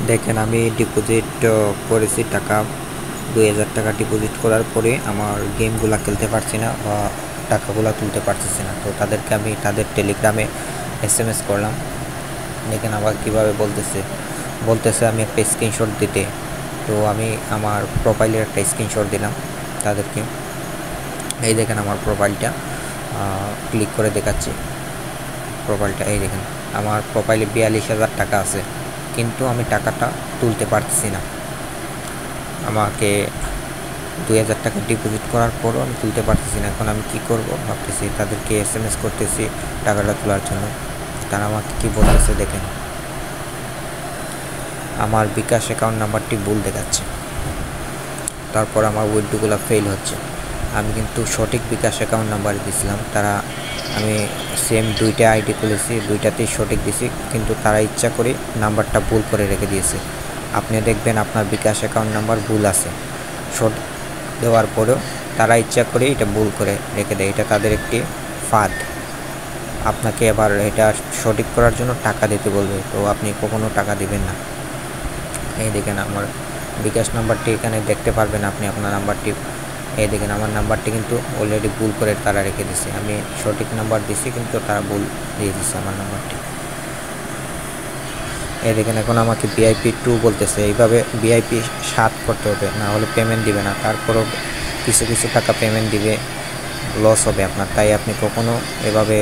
দেখেন আমি ডিপোজিট করেছি টাকা 2000 টাকা ডিপোজিট করার পরে আমার গেমগুলো খেলতে পারছি না বা টাকাগুলো তুলতে পারতেছি না। তো তাদেরকে আমি তাদের টেলিগ্রামে SMS করলাম। দেখেন আবার কীভাবে বলতেছে আমি একটা স্ক্রিনশট দিতে। তো আমি আমার প্রোফাইলের একটা স্ক্রিনশট দিলাম তাদেরকে। এই দেখেন আমার প্রোফাইলটা, ক্লিক করে দেখাচ্ছি প্রোফাইলটা। এই দেখেন আমার প্রোফাইলে 42,000 টাকা আছে, কিন্তু আমি টাকাটা তুলতে পারতেছি না। আমাকে 2000 টাকা ডিপোজিট করার পরও আমি তুলতে পারতেছি না। এখন আমি কি করব ভাবতেছি, তাদেরকে SMS করতেছি টাকাটা তোলার জন্য। তারা আমাকে কি বলতেছে দেখেন, আমার বিকাশ অ্যাকাউন্ট নাম্বারটি ভুল দেখাচ্ছে, তারপর আমার উইথড্রগুলো ফেল হচ্ছে। আমি কিন্তু সঠিক বিকাশ অ্যাকাউন্ট নাম্বার দিয়েছিলাম। আমি সেম 2টা আইডি খুলেছি, 2টাতেই সঠিক দিছি, কিন্তু তারা ইচ্ছা করে নাম্বারটা ভুল করে রেখে দিয়েছে। আপনি দেখবেন আপনার বিকাশ অ্যাকাউন্ট নাম্বার ভুল আছে, সঠিক দেওয়ার পরেও তারা ইচ্ছা করে এটা ভুল করে রেখে দেয়। এটা তাদের একটি ফাঁদ। আপনাকে আবার এটা সঠিক করার জন্য টাকা দিতে বলবে, তো আপনি কখনো টাকা দিবেন না। এই দেখেন আমার বিকাশ নাম্বারটি এখানে দেখতে পারবেন আপনি আপনার নাম্বারটি। এই দেখেন আমার নাম্বারটি কিন্তু অলরেডি ভুল করে তারা রেখে দিছে। আমি সঠিক নাম্বার দিছি কিন্তু তারা ভুল দিয়ে দিচ্ছে আমার নাম্বারটি। এই দেখেন এখন আমাকে VIP 2 বলতেছে। এইভাবে VIP 7 করতে হবে, না হলে পেমেন্ট দিবে না। তারপরও কিছু টাকা পেমেন্ট দিবে, লস হবে আপনার। তাই আপনি কখনো এভাবে